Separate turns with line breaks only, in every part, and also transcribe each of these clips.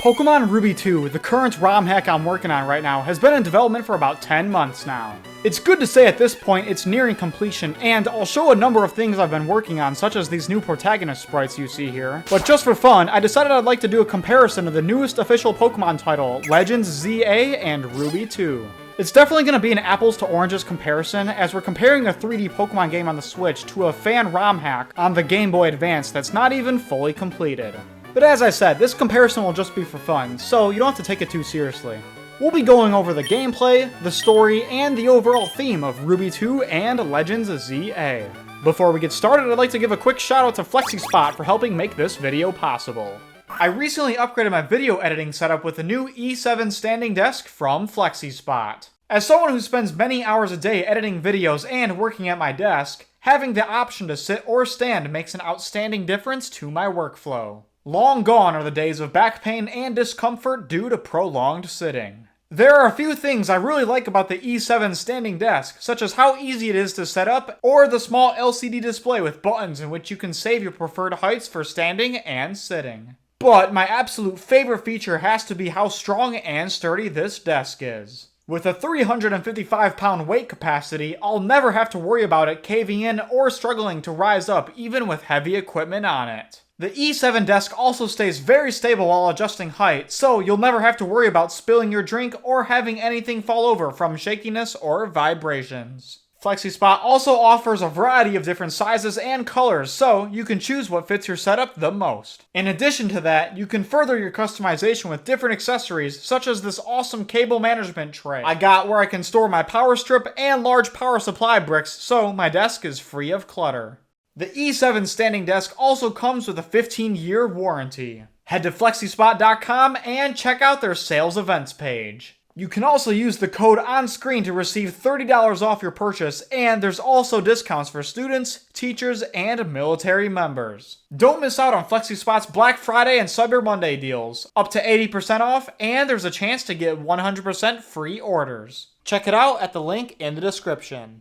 Pokemon Ruby 2, the current ROM hack I'm working on right now, has been in development for about 10 months now. It's good to say at this point it's nearing completion, and I'll show a number of things I've been working on, such as these new protagonist sprites you see here. But just for fun, I decided I'd like to do a comparison of the newest official Pokemon title, Legends ZA and Ruby 2. It's definitely going to be an apples to oranges comparison, as we're comparing a 3D Pokemon game on the Switch to a fan ROM hack on the Game Boy Advance that's not even fully completed. But as I said, this comparison will just be for fun, so you don't have to take it too seriously. We'll be going over the gameplay, the story, and the overall theme of Ruby 2 and Legends ZA. Before we get started, I'd like to give a quick shout out to FlexiSpot for helping make this video possible. I recently upgraded my video editing setup with the new E7 standing desk from FlexiSpot. As someone who spends many hours a day editing videos and working at my desk, having the option to sit or stand makes an outstanding difference to my workflow. Long gone are the days of back pain and discomfort due to prolonged sitting. There are a few things I really like about the E7 standing desk, such as how easy it is to set up, or the small LCD display with buttons in which you can save your preferred heights for standing and sitting. But my absolute favorite feature has to be how strong and sturdy this desk is. With a 355-pound weight capacity, I'll never have to worry about it caving in or struggling to rise up even with heavy equipment on it. The E7 desk also stays very stable while adjusting height, so you'll never have to worry about spilling your drink or having anything fall over from shakiness or vibrations. FlexiSpot also offers a variety of different sizes and colors, so you can choose what fits your setup the most. In addition to that, you can further your customization with different accessories, such as this awesome cable management tray I got where I can store my power strip and large power supply bricks, so my desk is free of clutter. The E7 standing desk also comes with a 15-year warranty. Head to FlexiSpot.com and check out their sales events page. You can also use the code on screen to receive $30 off your purchase, and there's also discounts for students, teachers, and military members. Don't miss out on FlexiSpot's Black Friday and Cyber Monday deals, up to 80% off, and there's a chance to get 100% free orders. Check it out at the link in the description.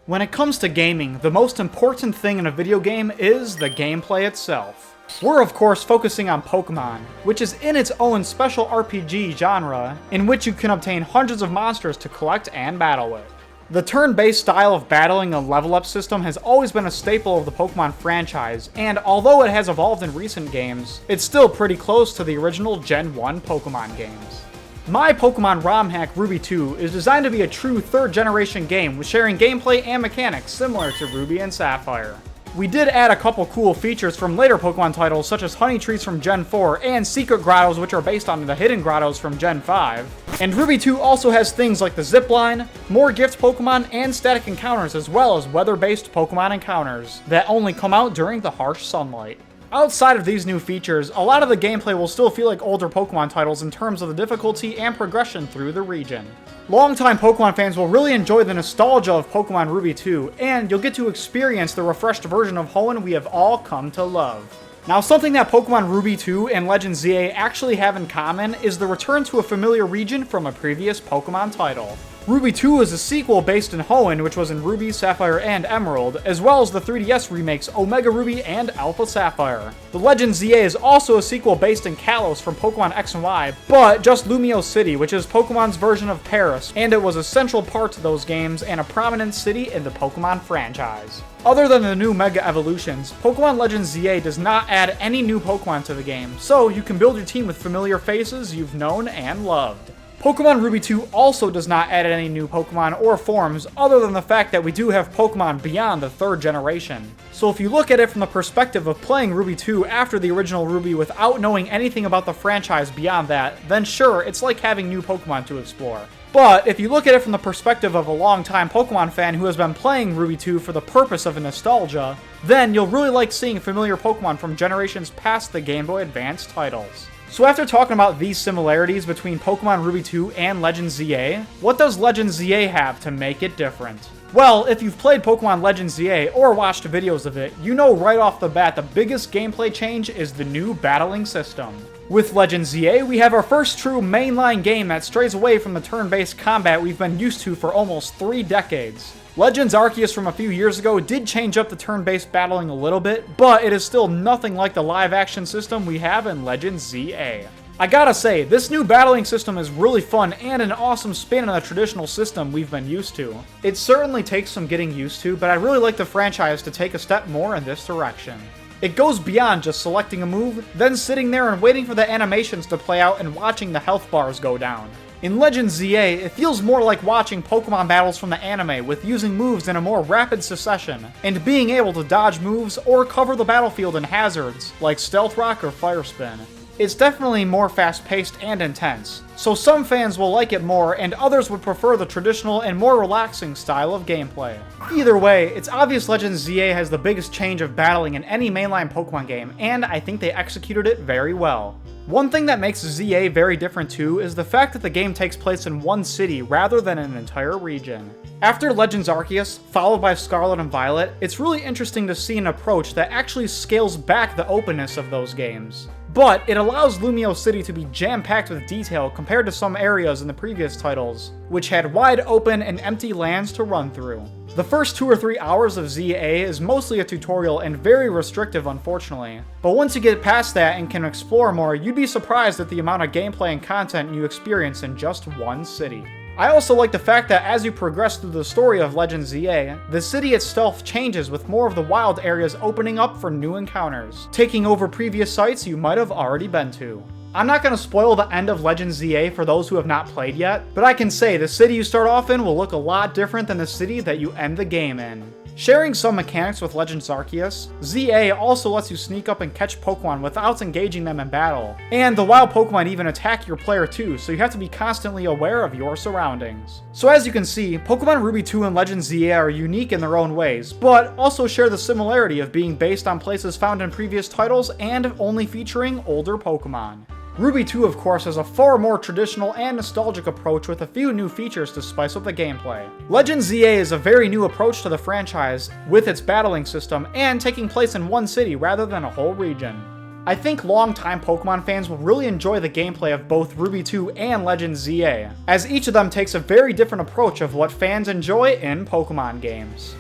When it comes to gaming, the most important thing in a video game is the gameplay itself. We're of course focusing on Pokemon, which is in its own special RPG genre, in which you can obtain hundreds of monsters to collect and battle with. The turn-based style of battling a level-up system has always been a staple of the Pokemon franchise, and although it has evolved in recent games, it's still pretty close to the original Gen 1 Pokemon games. My Pokemon ROM hack Ruby 2 is designed to be a true third-generation game with sharing gameplay and mechanics similar to Ruby and Sapphire. We did add a couple cool features from later Pokemon titles such as Honey Trees from Gen 4 and Secret Grottos, which are based on the Hidden Grottos from Gen 5. And Ruby 2 also has things like the Zipline, more gift Pokemon, and static encounters, as well as weather-based Pokemon encounters that only come out during the harsh sunlight. Outside of these new features, a lot of the gameplay will still feel like older Pokemon titles in terms of the difficulty and progression through the region. Longtime Pokemon fans will really enjoy the nostalgia of Pokemon Ruby 2, and you'll get to experience the refreshed version of Hoenn we have all come to love. Now, something that Pokemon Ruby 2 and Legends ZA actually have in common is the return to a familiar region from a previous Pokemon title. Ruby 2 is a sequel based in Hoenn, which was in Ruby, Sapphire, and Emerald, as well as the 3DS remakes Omega Ruby and Alpha Sapphire. The Legends ZA is also a sequel based in Kalos from Pokemon X and Y, but just Lumio City, which is Pokemon's version of Paris, and it was a central part to those games and a prominent city in the Pokemon franchise. Other than the new Mega Evolutions, Pokemon Legends ZA does not add any new Pokemon to the game, so you can build your team with familiar faces you've known and loved. Pokemon Ruby 2 also does not add any new Pokemon or forms, other than the fact that we do have Pokemon beyond the third generation. So if you look at it from the perspective of playing Ruby 2 after the original Ruby without knowing anything about the franchise beyond that, then sure, it's like having new Pokemon to explore. But if you look at it from the perspective of a longtime Pokemon fan who has been playing Ruby 2 for the purpose of nostalgia, then you'll really like seeing familiar Pokemon from generations past the Game Boy Advance titles. So after talking about these similarities between Pokemon Ruby 2 and Legends ZA, what does Legends ZA have to make it different? Well, if you've played Pokemon Legends ZA or watched videos of it, you know right off the bat the biggest gameplay change is the new battling system. With Legends ZA, we have our first true mainline game that strays away from the turn-based combat we've been used to for almost 3 decades. Legends Arceus from a few years ago did change up the turn-based battling a little bit, but it is still nothing like the live-action system we have in Legends ZA. I gotta say, this new battling system is really fun and an awesome spin on the traditional system we've been used to. It certainly takes some getting used to, but I really like the franchise to take a step more in this direction. It goes beyond just selecting a move, then sitting there and waiting for the animations to play out and watching the health bars go down. In Legends ZA, it feels more like watching Pokemon battles from the anime with using moves in a more rapid succession, and being able to dodge moves or cover the battlefield in hazards, like Stealth Rock or Fire Spin. It's definitely more fast-paced and intense, so some fans will like it more and others would prefer the traditional and more relaxing style of gameplay. Either way, it's obvious Legends ZA has the biggest change of battling in any mainline Pokemon game, and I think they executed it very well. One thing that makes ZA very different too is the fact that the game takes place in one city rather than an entire region. After Legends Arceus, followed by Scarlet and Violet, it's really interesting to see an approach that actually scales back the openness of those games. But it allows Lumio City to be jam-packed with detail compared to some areas in the previous titles, which had wide open and empty lands to run through. The first 2 or 3 hours of ZA is mostly a tutorial and very restrictive, unfortunately. But once you get past that and can explore more, you'd be surprised at the amount of gameplay and content you experience in just one city. I also like the fact that as you progress through the story of Legends ZA, the city itself changes with more of the wild areas opening up for new encounters, taking over previous sites you might have already been to. I'm not going to spoil the end of Legends ZA for those who have not played yet, but I can say the city you start off in will look a lot different than the city that you end the game in. Sharing some mechanics with Legends Arceus, ZA also lets you sneak up and catch Pokemon without engaging them in battle. And the wild Pokemon even attack your player too, so you have to be constantly aware of your surroundings. So as you can see, Pokemon Ruby 2 and Legends ZA are unique in their own ways, but also share the similarity of being based on places found in previous titles and only featuring older Pokemon. Ruby 2, of course, has a far more traditional and nostalgic approach with a few new features to spice up the gameplay. Legends ZA is a very new approach to the franchise with its battling system and taking place in one city rather than a whole region. I think long-time Pokemon fans will really enjoy the gameplay of both Ruby 2 and Legends ZA, as each of them takes a very different approach of what fans enjoy in Pokemon games.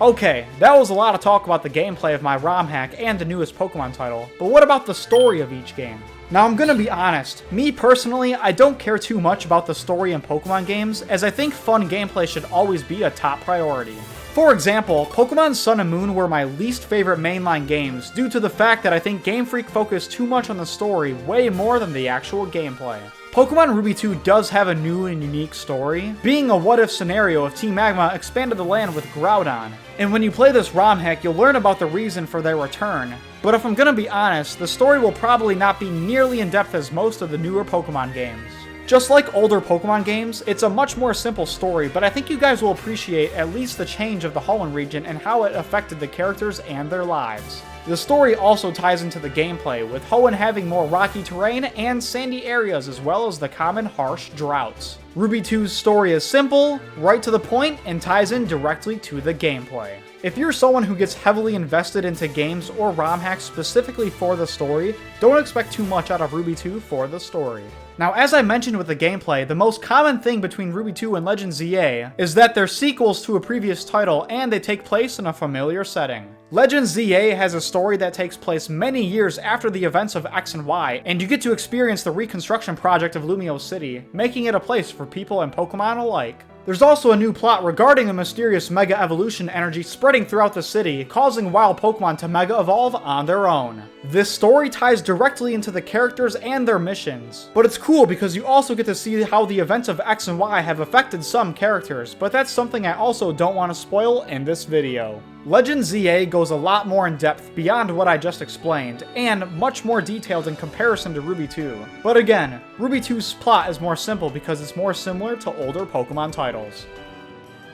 Okay, that was a lot of talk about the gameplay of my ROM hack and the newest Pokemon title, but what about the story of each game? Now I'm gonna be honest, me personally, I don't care too much about the story in Pokemon games, as I think fun gameplay should always be a top priority. For example, Pokemon Sun and Moon were my least favorite mainline games due to the fact that I think Game Freak focused too much on the story way more than the actual gameplay. Pokemon Ruby 2 does have a new and unique story, being a what-if scenario if Team Magma expanded the land with Groudon. And when you play this ROM hack, you'll learn about the reason for their return. But if I'm gonna be honest, the story will probably not be nearly in depth as most of the newer Pokemon games. Just like older Pokemon games, it's a much more simple story, but I think you guys will appreciate at least the change of the Hoenn region and how it affected the characters and their lives. The story also ties into the gameplay, with Hoenn having more rocky terrain and sandy areas as well as the common harsh droughts. Ruby 2's story is simple, right to the point, and ties in directly to the gameplay. If you're someone who gets heavily invested into games or ROM hacks specifically for the story, don't expect too much out of Ruby 2 for the story. Now, as I mentioned with the gameplay, the most common thing between Ruby 2 and Legends ZA is that they're sequels to a previous title and they take place in a familiar setting. Legends ZA has a story that takes place many years after the events of X and Y, and you get to experience the reconstruction project of Lumio City, making it a place for people and Pokemon alike. There's also a new plot regarding a mysterious Mega Evolution energy spreading throughout the city, causing wild Pokemon to Mega Evolve on their own. This story ties directly into the characters and their missions, but it's cool because you also get to see how the events of X and Y have affected some characters, but that's something I also don't want to spoil in this video. Legends ZA goes a lot more in depth beyond what I just explained, and much more detailed in comparison to Ruby 2. But again, Ruby 2's plot is more simple because it's more similar to older Pokemon titles.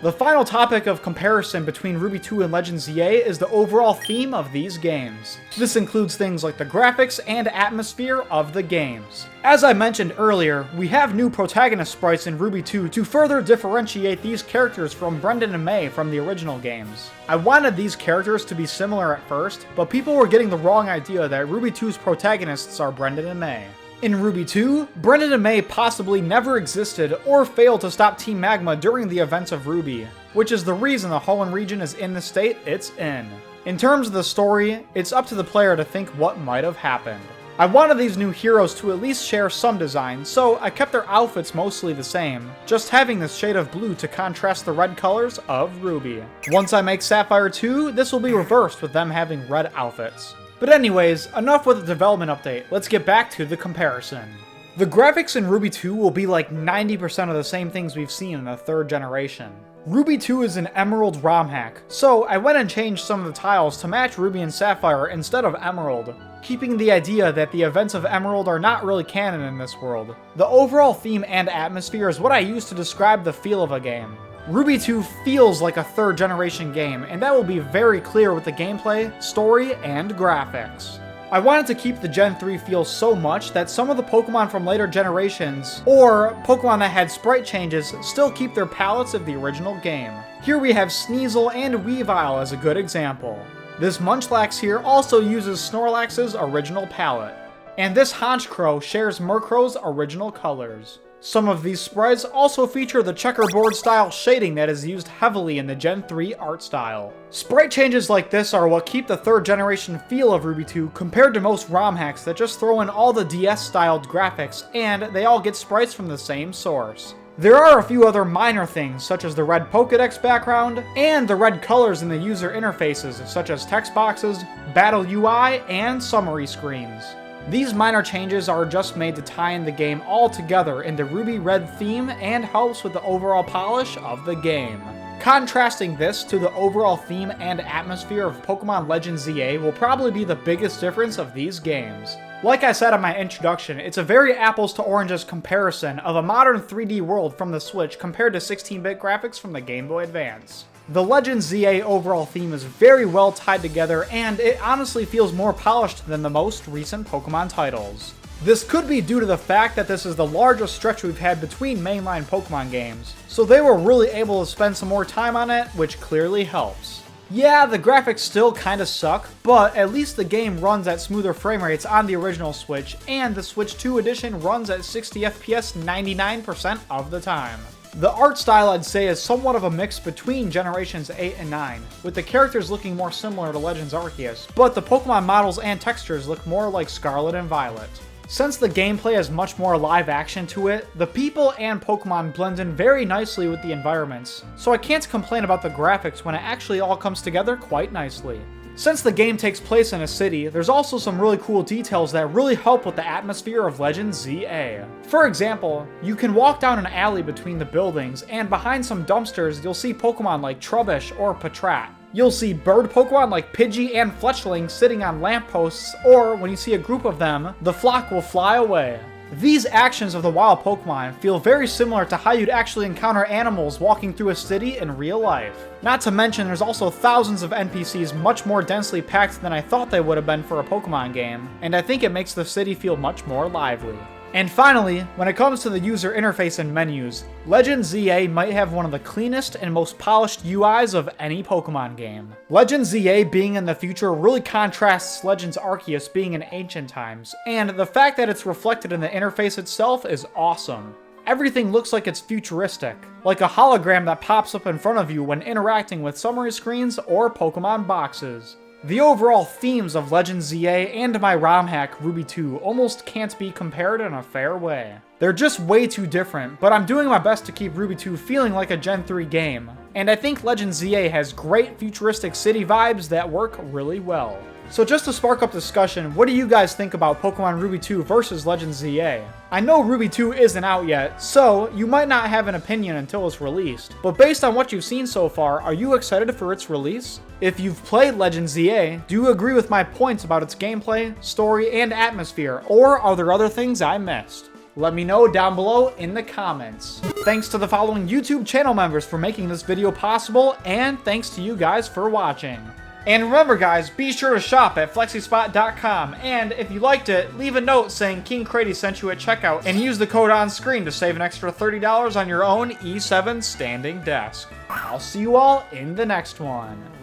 The final topic of comparison between Ruby 2 and Legends ZA is the overall theme of these games. This includes things like the graphics and atmosphere of the games. As I mentioned earlier, we have new protagonist sprites in Ruby 2 to further differentiate these characters from Brendan and May from the original games. I wanted these characters to be similar at first, but people were getting the wrong idea that Ruby 2's protagonists are Brendan and May. In Ruby 2, Brendan and May possibly never existed or failed to stop Team Magma during the events of Ruby, which is the reason the Hoenn region is in the state it's in. In terms of the story, it's up to the player to think what might have happened. I wanted these new heroes to at least share some design, so I kept their outfits mostly the same, just having this shade of blue to contrast the red colors of Ruby. Once I make Sapphire 2, this will be reversed with them having red outfits. But anyways, enough with the development update, let's get back to the comparison. The graphics in Ruby 2 will be like 90% of the same things we've seen in the 3rd generation. Ruby 2 is an Emerald ROM hack, so I went and changed some of the tiles to match Ruby and Sapphire instead of Emerald, keeping the idea that the events of Emerald are not really canon in this world. The overall theme and atmosphere is what I use to describe the feel of a game. Ruby 2 feels like a 3rd generation game, and that will be very clear with the gameplay, story, and graphics. I wanted to keep the Gen 3 feel so much that some of the Pokemon from later generations, or Pokemon that had sprite changes, still keep their palettes of the original game. Here we have Sneasel and Weavile as a good example. This Munchlax here also uses Snorlax's original palette. And this Honchkrow shares Murkrow's original colors. Some of these sprites also feature the checkerboard style shading that is used heavily in the Gen 3 art style. Sprite changes like this are what keep the 3rd generation feel of Ruby 2 compared to most ROM hacks that just throw in all the DS styled graphics and they all get sprites from the same source. There are a few other minor things such as the red Pokédex background and the red colors in the user interfaces such as text boxes, battle UI, and summary screens. These minor changes are just made to tie in the game all together in the Ruby Red theme and helps with the overall polish of the game. Contrasting this to the overall theme and atmosphere of Pokemon Legends ZA will probably be the biggest difference of these games. Like I said in my introduction, it's a very apples to oranges comparison of a modern 3D world from the Switch compared to 16-bit graphics from the Game Boy Advance. The Legends ZA overall theme is very well tied together, and it honestly feels more polished than the most recent Pokemon titles. This could be due to the fact that this is the largest stretch we've had between mainline Pokemon games, so they were really able to spend some more time on it, which clearly helps. Yeah, the graphics still kinda suck, but at least the game runs at smoother frame rates on the original Switch, and the Switch 2 edition runs at 60 FPS 99% of the time. The art style I'd say is somewhat of a mix between generations 8 and 9, with the characters looking more similar to Legends Arceus, but the Pokemon models and textures look more like Scarlet and Violet. Since the gameplay has much more live action to it, the people and Pokemon blend in very nicely with the environments, so I can't complain about the graphics when it actually all comes together quite nicely. Since the game takes place in a city, there's also some really cool details that really help with the atmosphere of Legends ZA. For example, you can walk down an alley between the buildings, and behind some dumpsters you'll see Pokemon like Trubbish or Patrat. You'll see bird Pokemon like Pidgey and Fletchling sitting on lampposts, or when you see a group of them, the flock will fly away. These actions of the wild Pokemon feel very similar to how you'd actually encounter animals walking through a city in real life. Not to mention there's also thousands of NPCs much more densely packed than I thought they would have been for a Pokemon game, and I think it makes the city feel much more lively. And finally, when it comes to the user interface and menus, Legends ZA might have one of the cleanest and most polished UIs of any Pokemon game. Legends ZA being in the future really contrasts Legends Arceus being in ancient times, and the fact that it's reflected in the interface itself is awesome. Everything looks like it's futuristic, like a hologram that pops up in front of you when interacting with summary screens or Pokemon boxes. The overall themes of Legends ZA and my ROM hack Ruby 2 almost can't be compared in a fair way. They're just way too different, but I'm doing my best to keep Ruby 2 feeling like a Gen 3 game, and I think Legends ZA has great futuristic city vibes that work really well. So just to spark up discussion, what do you guys think about Pokemon Ruby 2 versus Legends ZA? I know Ruby 2 isn't out yet, so you might not have an opinion until it's released, but based on what you've seen so far, are you excited for its release? If you've played Legends ZA, do you agree with my points about its gameplay, story, and atmosphere, or are there other things I missed? Let me know down below in the comments. Thanks to the following YouTube channel members for making this video possible, and thanks to you guys for watching. And remember guys, be sure to shop at FlexiSpot.com, and if you liked it, leave a note saying King Crady sent you at checkout, and use the code on screen to save an extra $30 on your own E7 standing desk. I'll see you all in the next one.